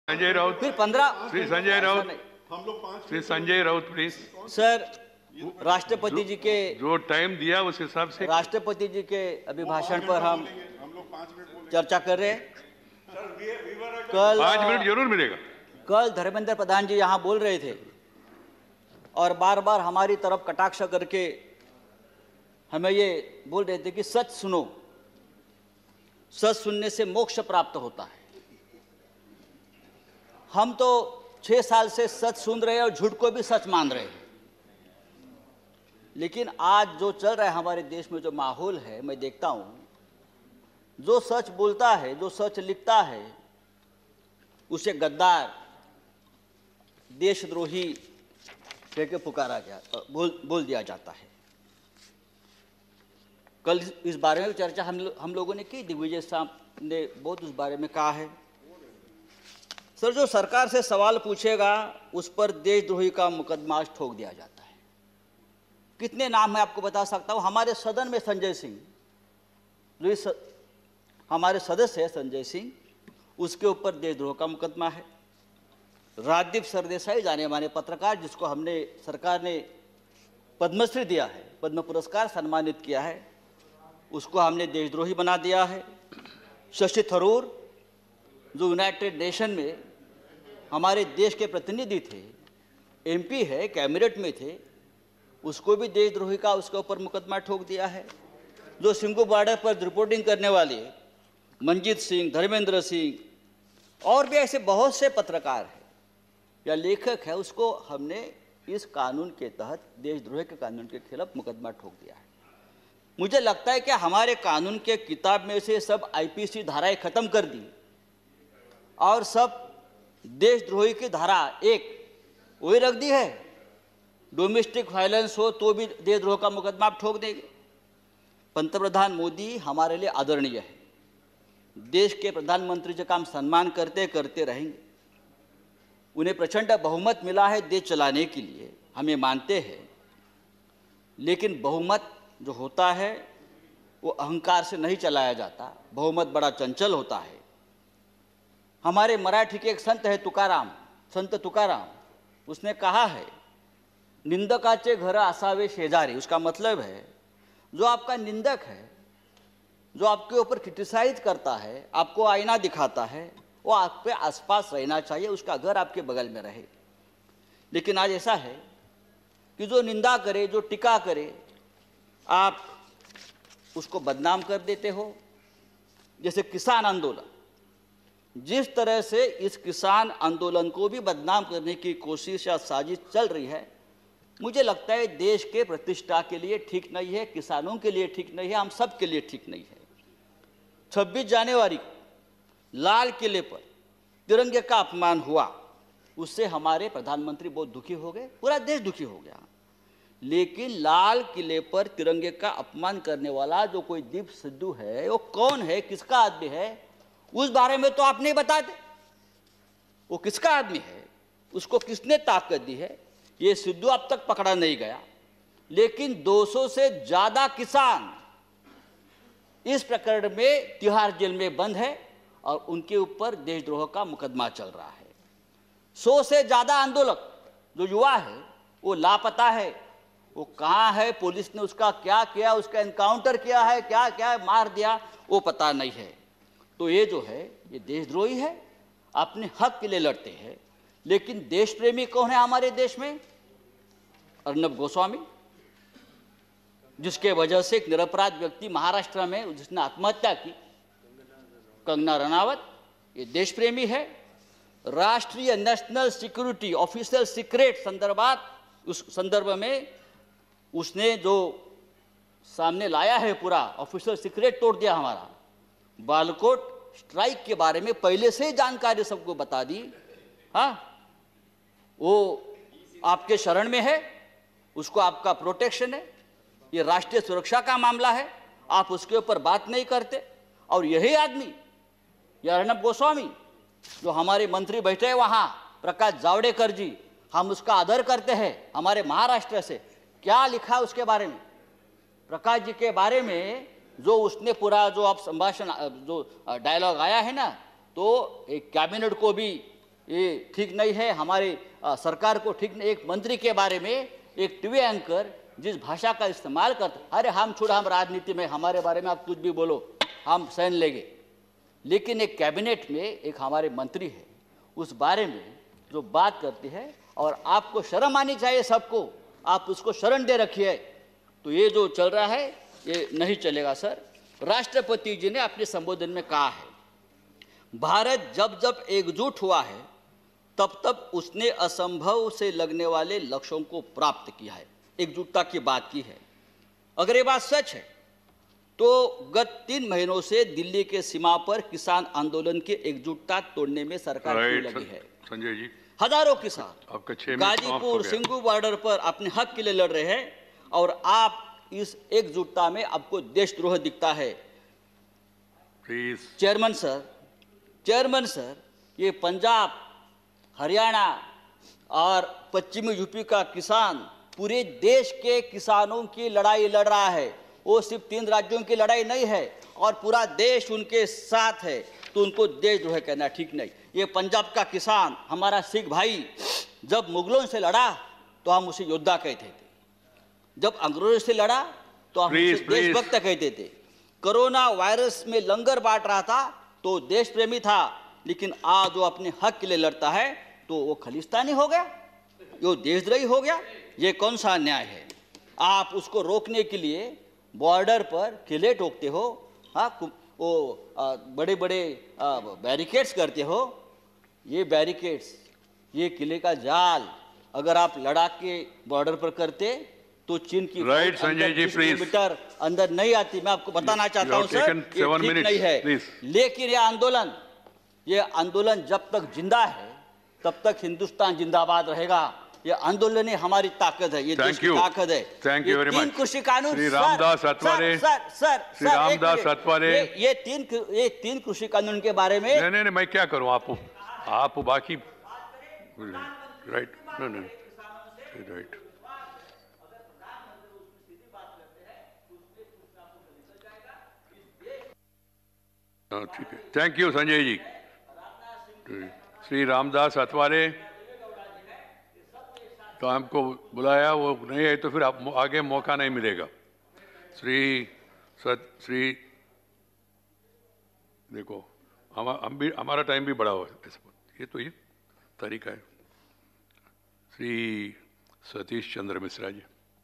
संजय राउत, फिर 15 श्री संजय राउत, हम लोग 5 श्री संजय राउत प्लीज। सर राष्ट्रपति जी के जो टाइम दिया उस हिसाब से राष्ट्रपति जी के अभिभाषण पर हम लोग 5 मिनट बोलेंगे। चर्चा कर रहे हैं। कल 5 मिनट जरूर मिलेगा। कल धर्मेंद्र प्रधान जी यहाँ बोल रहे थे और बार बार हमारी तरफ कटाक्ष करके हमें ये बोल रहे थे कि सच सुनो, सच सुनने से मोक्ष प्राप्त होता है। हम तो 6 साल से सच सुन रहे हैं और झूठ को भी सच मान रहे हैं, लेकिन आज जो चल रहा है हमारे देश में, जो माहौल है, मैं देखता हूं जो सच बोलता है, जो सच लिखता है, उसे गद्दार, देशद्रोही कह के पुकारा गया, बोल दिया जाता है। कल इस बारे में चर्चा हम लोगों ने की। दिग्विजय साहब ने बहुत उस बारे में कहा है। सर, जो सरकार से सवाल पूछेगा उस पर देशद्रोही का मुकदमा ठोक दिया जाता है। कितने नाम मैं आपको बता सकता हूं। हमारे सदन में संजय सिंह, जो हमारे सदस्य है संजय सिंह, उसके ऊपर देशद्रोह का मुकदमा है। राजदीप सरदेसाई, जाने माने पत्रकार, जिसको हमने सरकार ने पद्मश्री दिया है, पद्म पुरस्कार सम्मानित किया है, उसको हमने देशद्रोही बना दिया है। शशि थरूर, जो यूनाइटेड नेशन में हमारे देश के प्रतिनिधि थे, एमपी है, कैबिनेट में थे, उसको भी देशद्रोही का उसके ऊपर मुकदमा ठोक दिया है। जो सिंघू बॉर्डर पर रिपोर्टिंग करने वाले मंजीत सिंह, धर्मेंद्र सिंह और भी ऐसे बहुत से पत्रकार हैं या लेखक है, उसको हमने इस कानून के तहत, देशद्रोह के कानून के खिलाफ मुकदमा ठोक दिया है। मुझे लगता है कि हमारे कानून के किताब में से सब आईपीसी धाराएं खत्म कर दी और सब देशद्रोही की धारा एक वही रख दी है। डोमेस्टिक वायलेंस हो तो भी देशद्रोह का मुकदमा आप ठोक देंगे। पंतप्रधान मोदी हमारे लिए आदरणीय है। देश के प्रधानमंत्री का हम सम्मान करते करते रहेंगे। उन्हें प्रचंड बहुमत मिला है देश चलाने के लिए, हमें मानते हैं, लेकिन बहुमत जो होता है वो अहंकार से नहीं चलाया जाता। बहुमत बड़ा चंचल होता है। हमारे मराठी के एक संत है तुकाराम, संत तुकाराम, उसने कहा है, निंदकाचे घर असावे शेजारी। उसका मतलब है जो आपका निंदक है, जो आपके ऊपर क्रिटिसाइज करता है, आपको आईना दिखाता है, वो आपके आसपास रहना चाहिए, उसका घर आपके बगल में रहे। लेकिन आज ऐसा है कि जो निंदा करे, जो टीका करे, आप उसको बदनाम कर देते हो। जैसे किसान आंदोलन, जिस तरह से इस किसान आंदोलन को भी बदनाम करने की कोशिश या साजिश चल रही है, मुझे लगता है देश के प्रतिष्ठा के लिए ठीक नहीं है, किसानों के लिए ठीक नहीं है, हम सब के लिए ठीक नहीं है। 26 जनवरी को लाल किले पर तिरंगे का अपमान हुआ, उससे हमारे प्रधानमंत्री बहुत दुखी हो गए, पूरा देश दुखी हो गया। लेकिन लाल किले पर तिरंगे का अपमान करने वाला जो कोई दीप सिद्धू है, वो कौन है, किसका आदमी है, उस बारे में तो आप नहीं बताते। वो किसका आदमी है, उसको किसने ताकत दी है, ये सिद्धू अब तक पकड़ा नहीं गया। लेकिन 200 से ज्यादा किसान इस प्रकरण में तिहाड़ जेल में बंद है और उनके ऊपर देशद्रोह का मुकदमा चल रहा है। 100 से ज्यादा आंदोलक जो युवा है वो लापता है। वो कहाँ है, पुलिस ने उसका क्या किया, उसका एनकाउंटर किया है, क्या क्या मार दिया, वो पता नहीं है। तो ये जो है ये देशद्रोही है, अपने हक के लिए लड़ते हैं। लेकिन देश प्रेमी कौन है हमारे देश में? अर्नब गोस्वामी, जिसके वजह से एक निरपराध व्यक्ति महाराष्ट्र में जिसने आत्महत्या की, कंगना रनावत, ये देश प्रेमी है। राष्ट्रीय नेशनल सिक्योरिटी ऑफिशियल सीक्रेट संदर्भात, उस संदर्भ में उसने जो सामने लाया है, पूरा ऑफिशियल सीक्रेट तोड़ दिया हमारा। बालाकोट स्ट्राइक के बारे में पहले से ही जानकारी सबको बता दी। हाँ, वो आपके शरण में है, उसको आपका प्रोटेक्शन है, ये राष्ट्रीय सुरक्षा का मामला है, आप उसके ऊपर बात नहीं करते। और यही आदमी, यह अर्नब गोस्वामी, जो हमारे मंत्री बैठे हैं वहाँ, प्रकाश जावड़ेकर जी, हम उसका आदर करते हैं, हमारे महाराष्ट्र से, क्या लिखा उसके बारे में, प्रकाश जी के बारे में जो उसने पूरा जो आप संभाषण जो डायलॉग आया है ना, तो एक कैबिनेट को भी ये ठीक नहीं है, हमारी सरकार को ठीक नहीं। एक मंत्री के बारे में एक टीवी एंकर जिस भाषा का इस्तेमाल करता, अरे हम छोड़, हम राजनीति में, हमारे बारे में आप कुछ भी बोलो हम सहन लेंगे। लेकिन एक कैबिनेट में एक हमारे मंत्री है, उस बारे में जो बात करती है, और आपको शर्म आनी चाहिए सबको, आप उसको शरण दे रखिए। तो ये जो चल रहा है ये नहीं चलेगा सर। राष्ट्रपति जी ने अपने संबोधन में कहा है, भारत जब जब एकजुट हुआ है तब तब उसने असंभव से लगने वाले लक्ष्यों को प्राप्त किया है। एकजुटता की बात की है। अगर ये बात सच है तो गत 3 महीनों से दिल्ली के सीमा पर किसान आंदोलन की एकजुटता तोड़ने में सरकार क्यों लगी है? संजय जी, हजारों किसान आपका 6 मिनट समाप्त हो गाजीपुर गया। सिंगू बॉर्डर पर अपने हक के लिए लड़ रहे हैं, और आप इस एकजुटता में आपको देशद्रोह दिखता है। प्लीज। चेयरमैन सर, ये पंजाब, हरियाणा और पश्चिमी यूपी का किसान पूरे देश के किसानों की लड़ाई लड़ रहा है। वो सिर्फ 3 राज्यों की लड़ाई नहीं है, और पूरा देश उनके साथ है। तो उनको देशद्रोह कहना ठीक नहीं। ये पंजाब का किसान, हमारा सिख भाई, जब मुगलों से लड़ा तो हम उसे योद्धा कहते थे, जब अंग्रेजों से लड़ा तो हम उसे देशभक्त कहते थे। कोरोना वायरस में लंगर बांट रहा था तो देश प्रेमी था, लेकिन आज वो अपने हक के लिए लड़ता है तो वो खालिस्तानी हो गया, वो देशद्रोही हो गया। ये कौन सा अन्याय है? आप उसको रोकने के लिए बॉर्डर पर किले ठोकते हो, हाँ, वो बड़े बड़े बैरिकेड्स करते हो। ये बैरिकेड्स, ये किले का जाल अगर आप लद्दाख के बॉर्डर पर करते तो चीन की right Sanjay ji, 30 please. Kilometre अंदर नहीं आती। मैं आपको बताना चाहता हूं सर, ये ठीक नहीं है। लेकिन ये आंदोलन जब तक जिंदा है तब तक हिंदुस्तान जिंदाबाद रहेगा। ये आंदोलन ही हमारी ताकत है, ये देश की ताकत है। Thank you very much. 3 कृषि कानून, श्री रामदास अठवाले, श्री रामदास अठवाले, ये 3 कृषि कानून के बारे में नहीं, मैं क्या करूं? आप बाकी राइट, राइट। ठीक है, थैंक यू संजय जी। श्री रामदास अठवाले तो हमको बुलाया, वो नहीं है तो फिर आप आगे मौका नहीं मिलेगा। श्री देखो, हमारा टाइम भी बढ़ा हुआ है, ऐसे ये तरीका है। श्री सतीश चंद्र मिश्रा जी।